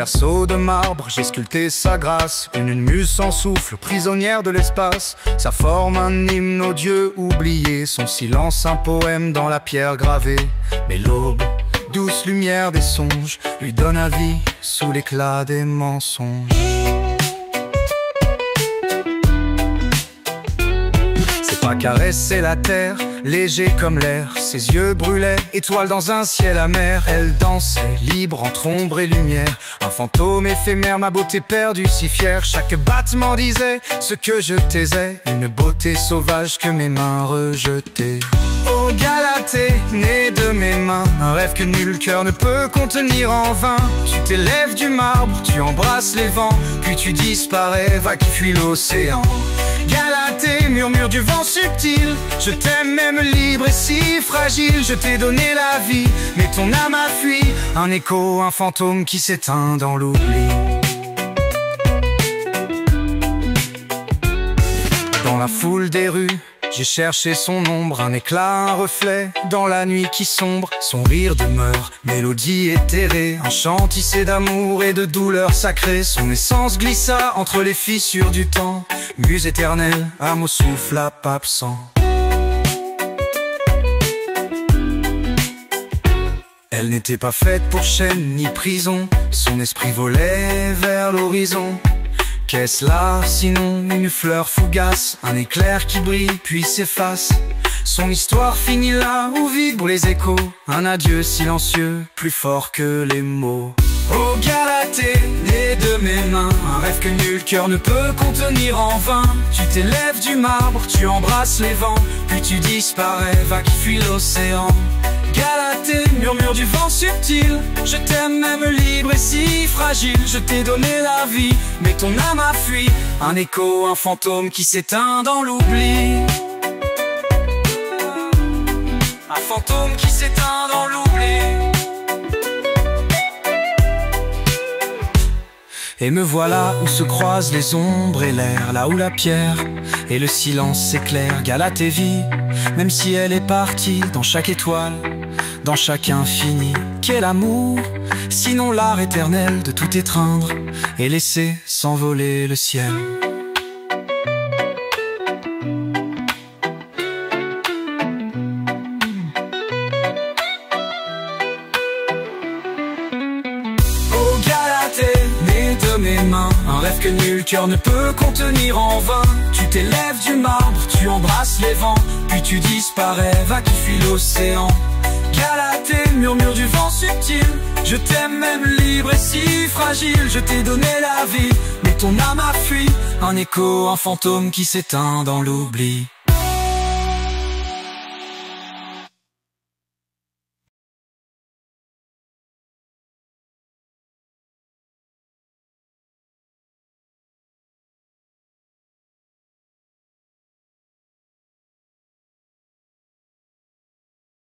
berceau de marbre, j'ai sculpté sa grâce. Une muse sans souffle, prisonnière de l'espace. Sa forme un hymne aux dieux oubliés, son silence un poème dans la pierre gravée. Mais l'aube, douce lumière des songes, lui donne la vie sous l'éclat des mensonges. C'est pas caresser la terre, léger comme l'air. Ses yeux brûlaient, étoiles dans un ciel amer. Elle dansait, libre entre ombre et lumière. Un fantôme éphémère, ma beauté perdue si fière. Chaque battement disait ce que je taisais, une beauté sauvage que mes mains rejetaient. Oh Galatée, née de mes mains, un rêve que nul cœur ne peut contenir en vain. Tu t'élèves du marbre, tu embrasses les vents, puis tu disparais, va qui fuit l'océan. Galatée, murmure du vent subtil, je t'aime même libre et si fragile. Je t'ai donné la vie, mais ton âme a fui. Un écho, un fantôme qui s'éteint dans l'oubli. Dans la foule des rues, j'ai cherché son ombre, un éclat, un reflet, dans la nuit qui sombre. Son rire demeure, mélodie éthérée, un chant tissé d'amour et de douleur sacrée. Son essence glissa entre les fissures du temps, muse éternelle, âme au souffle absent. Elle n'était pas faite pour chaîne ni prison, son esprit volait vers l'horizon. Qu'est-ce là, sinon une fleur fougace, un éclair qui brille puis s'efface. Son histoire finit là où vibrent les échos, un adieu silencieux, plus fort que les mots. Oh Galatée, née de mes mains, un rêve que nul cœur ne peut contenir en vain. Tu t'élèves du marbre, tu embrasses les vents, puis tu disparais, va qui fuit l'océan. Galatée, murmure du vent subtil, je t'aime même libre et si fragile. Je t'ai donné la vie, mais ton âme a fui. Un écho, un fantôme qui s'éteint dans l'oubli. Un fantôme qui s'éteint dans l'oubli. Et me voilà où se croisent les ombres et l'air, là où la pierre et le silence s'éclairent. Galatée vit, même si elle est partie, dans chaque étoile, dans chaque infini. Qu'est l'amour, sinon l'art éternel de tout étreindre et laisser s'envoler le ciel. Oh Galatée, née de mes mains, un rêve que nul cœur ne peut contenir en vain. Tu t'élèves du marbre, tu embrasses les vents, puis tu disparais, va qui fuit l'océan. Galatée, murmure du vent subtil, je t'aime même libre et si fragile. Je t'ai donné la vie, mais ton âme a fui. Un écho, un fantôme qui s'éteint dans l'oubli.